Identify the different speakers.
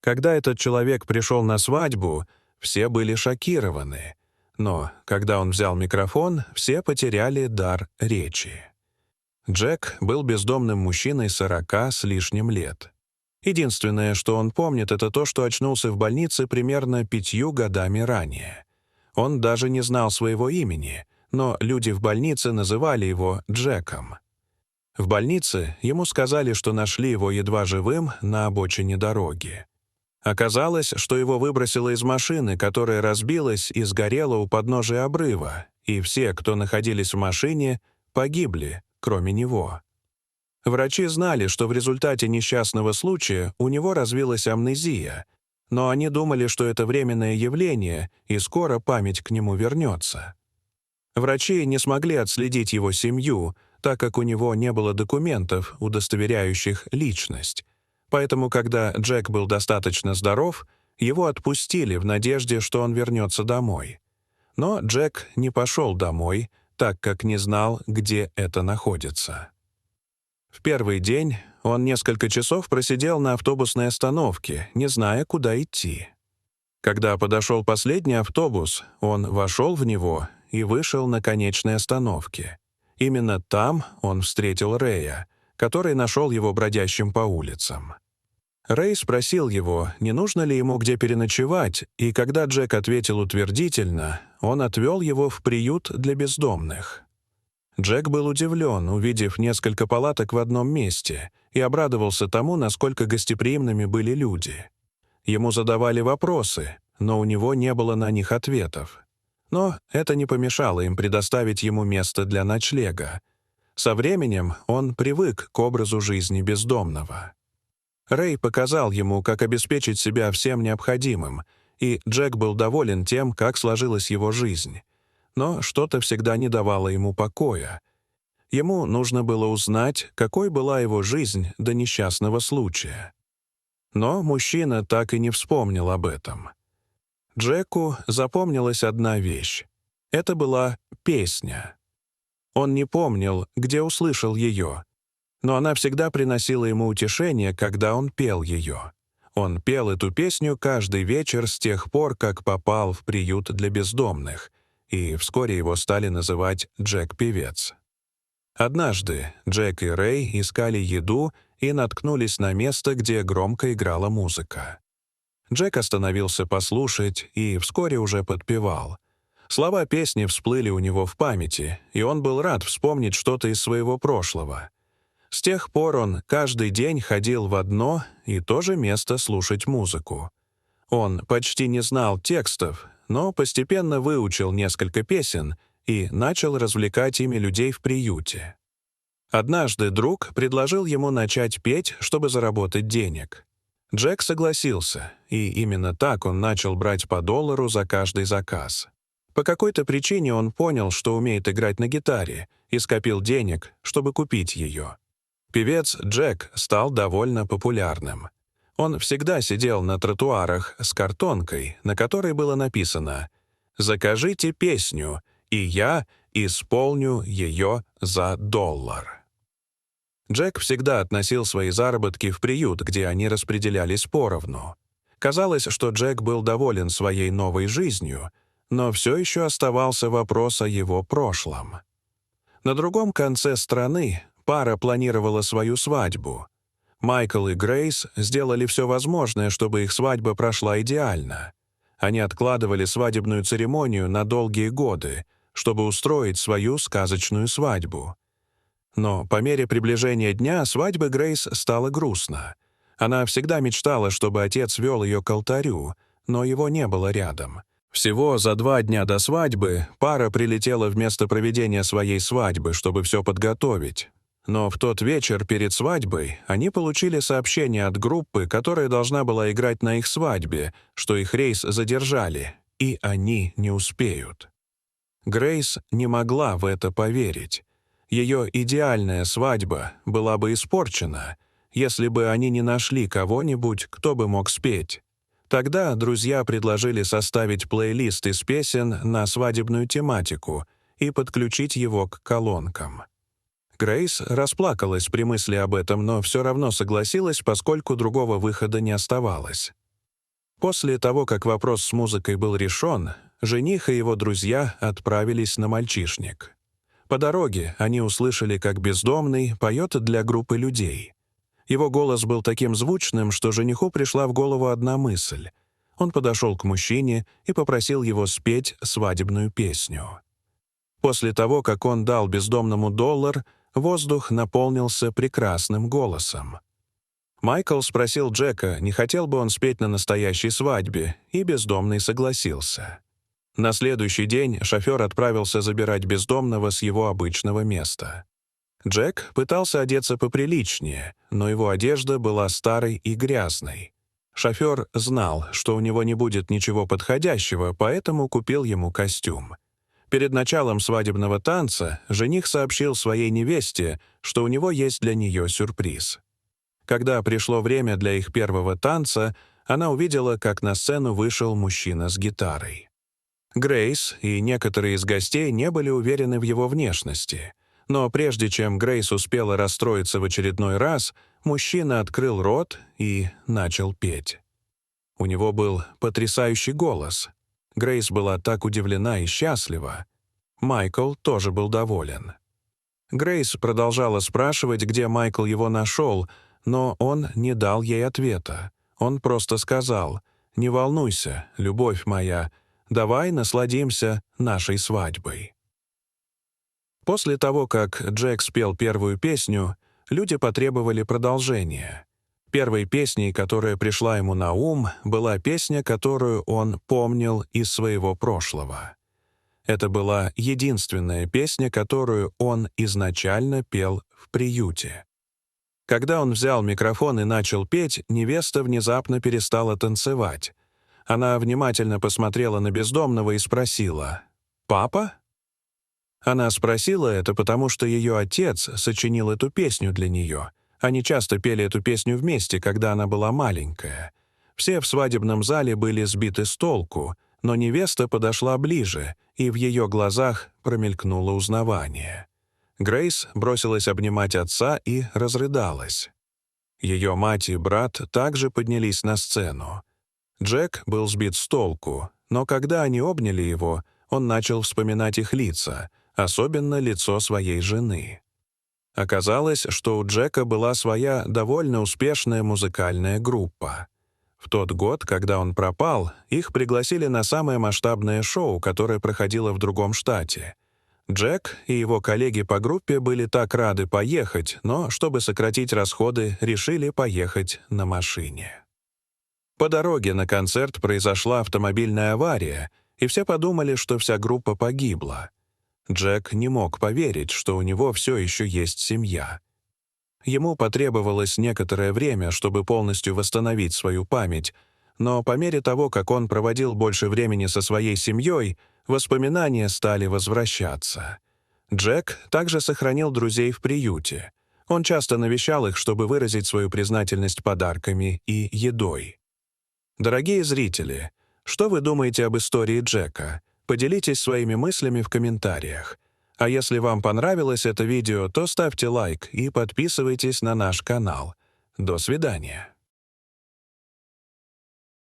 Speaker 1: Когда этот человек пришел на свадьбу, все были шокированы. Но когда он взял микрофон, все потеряли дар речи. Джек был бездомным мужчиной 40 с лишним лет. Единственное, что он помнит, это то, что очнулся в больнице примерно 5 годами ранее. Он даже не знал своего имени, но люди в больнице называли его Джеком. В больнице ему сказали, что нашли его едва живым на обочине дороги. Оказалось, что его выбросило из машины, которая разбилась и сгорела у подножия обрыва, и все, кто находились в машине, погибли, кроме него. Врачи знали, что в результате несчастного случая у него развилась амнезия, но они думали, что это временное явление, и скоро память к нему вернется. Врачи не смогли отследить его семью, так как у него не было документов, удостоверяющих личность. Поэтому, когда Джек был достаточно здоров, его отпустили в надежде, что он вернется домой. Но Джек не пошел домой, так как не знал, где это находится. В первый день он несколько часов просидел на автобусной остановке, не зная, куда идти. Когда подошел последний автобус, он вошел в него и вышел на конечной остановке. Именно там он встретил Рэя, который нашел его бродящим по улицам. Рэй спросил его, не нужно ли ему где переночевать, и когда Джек ответил утвердительно, он отвел его в приют для бездомных. Джек был удивлен, увидев несколько палаток в одном месте, и обрадовался тому, насколько гостеприимными были люди. Ему задавали вопросы, но у него не было на них ответов. Но это не помешало им предоставить ему место для ночлега. Со временем он привык к образу жизни бездомного. Рэй показал ему, как обеспечить себя всем необходимым, и Джек был доволен тем, как сложилась его жизнь. Но что-то всегда не давало ему покоя. Ему нужно было узнать, какой была его жизнь до несчастного случая. Но мужчина так и не вспомнил об этом. Джеку запомнилась одна вещь. Это была песня. Он не помнил, где услышал ее, но она всегда приносила ему утешение, когда он пел ее. Он пел эту песню каждый вечер с тех пор, как попал в приют для бездомных, и вскоре его стали называть Джек-певец. Однажды Джек и Рэй искали еду и наткнулись на место, где громко играла музыка. Джек остановился послушать и вскоре уже подпевал. Слова песни всплыли у него в памяти, и он был рад вспомнить что-то из своего прошлого. С тех пор он каждый день ходил в одно и то же место слушать музыку. Он почти не знал текстов, но постепенно выучил несколько песен и начал развлекать ими людей в приюте. Однажды друг предложил ему начать петь, чтобы заработать денег. Джек согласился, и именно так он начал брать по $1 за каждый заказ. По какой-то причине он понял, что умеет играть на гитаре, и скопил денег, чтобы купить ее. Певец Джек стал довольно популярным. Он всегда сидел на тротуарах с картонкой, на которой было написано «Закажите песню, и я исполню ее за $1». Джек всегда относил свои заработки в приют, где они распределялись поровну. Казалось, что Джек был доволен своей новой жизнью, но все еще оставался вопрос о его прошлом. На другом конце страны пара планировала свою свадьбу. Майкл и Грейс сделали все возможное, чтобы их свадьба прошла идеально. Они откладывали свадебную церемонию на долгие годы, чтобы устроить свою сказочную свадьбу. Но по мере приближения дня свадьбы Грейс стало грустно. Она всегда мечтала, чтобы отец вел ее к алтарю, но его не было рядом. Всего за 2 дня до свадьбы пара прилетела в место проведения своей свадьбы, чтобы все подготовить. Но в тот вечер перед свадьбой они получили сообщение от группы, которая должна была играть на их свадьбе, что их рейс задержали, и они не успеют. Грейс не могла в это поверить. Ее идеальная свадьба была бы испорчена, если бы они не нашли кого-нибудь, кто бы мог спеть. Тогда друзья предложили составить плейлист из песен на свадебную тематику и подключить его к колонкам. Грейс расплакалась при мысли об этом, но все равно согласилась, поскольку другого выхода не оставалось. После того, как вопрос с музыкой был решен, жених и его друзья отправились на мальчишник. По дороге они услышали, как бездомный поет для группы людей. Его голос был таким звучным, что жениху пришла в голову одна мысль. Он подошел к мужчине и попросил его спеть свадебную песню. После того, как он дал бездомному $1, воздух наполнился прекрасным голосом. Майкл спросил Джека, не хотел бы он спеть на настоящей свадьбе, и бездомный согласился. На следующий день шофер отправился забирать бездомного с его обычного места. Джек пытался одеться поприличнее, но его одежда была старой и грязной. Шофер знал, что у него не будет ничего подходящего, поэтому купил ему костюм. Перед началом свадебного танца жених сообщил своей невесте, что у него есть для нее сюрприз. Когда пришло время для их первого танца, она увидела, как на сцену вышел мужчина с гитарой. Грейс и некоторые из гостей не были уверены в его внешности. Но прежде чем Грейс успела расстроиться в очередной раз, мужчина открыл рот и начал петь. У него был потрясающий голос. Грейс была так удивлена и счастлива. Майкл тоже был доволен. Грейс продолжала спрашивать, где Майкл его нашел, но он не дал ей ответа. Он просто сказал: «Не волнуйся, любовь моя, давай насладимся нашей свадьбой». После того, как Джек спел первую песню, люди потребовали продолжения. Первой песней, которая пришла ему на ум, была песня, которую он помнил из своего прошлого. Это была единственная песня, которую он изначально пел в приюте. Когда он взял микрофон и начал петь, невеста внезапно перестала танцевать. Она внимательно посмотрела на бездомного и спросила: «Папа?» Она спросила это, потому что ее отец сочинил эту песню для нее. Они часто пели эту песню вместе, когда она была маленькая. Все в свадебном зале были сбиты с толку, но невеста подошла ближе, и в ее глазах промелькнуло узнавание. Грейс бросилась обнимать отца и разрыдалась. Ее мать и брат также поднялись на сцену. Джек был сбит с толку, но когда они обняли его, он начал вспоминать их лица, особенно лицо своей жены. Оказалось, что у Джека была своя довольно успешная музыкальная группа. В тот год, когда он пропал, их пригласили на самое масштабное шоу, которое проходило в другом штате. Джек и его коллеги по группе были так рады поехать, но, чтобы сократить расходы, решили поехать на машине. По дороге на концерт произошла автомобильная авария, и все подумали, что вся группа погибла. Джек не мог поверить, что у него все еще есть семья. Ему потребовалось некоторое время, чтобы полностью восстановить свою память, но по мере того, как он проводил больше времени со своей семьей, воспоминания стали возвращаться. Джек также сохранил друзей в приюте. Он часто навещал их, чтобы выразить свою признательность подарками и едой. Дорогие зрители, что вы думаете об истории Джека? Поделитесь своими мыслями в комментариях. А если вам понравилось это видео, то ставьте лайк и подписывайтесь на наш канал. До свидания.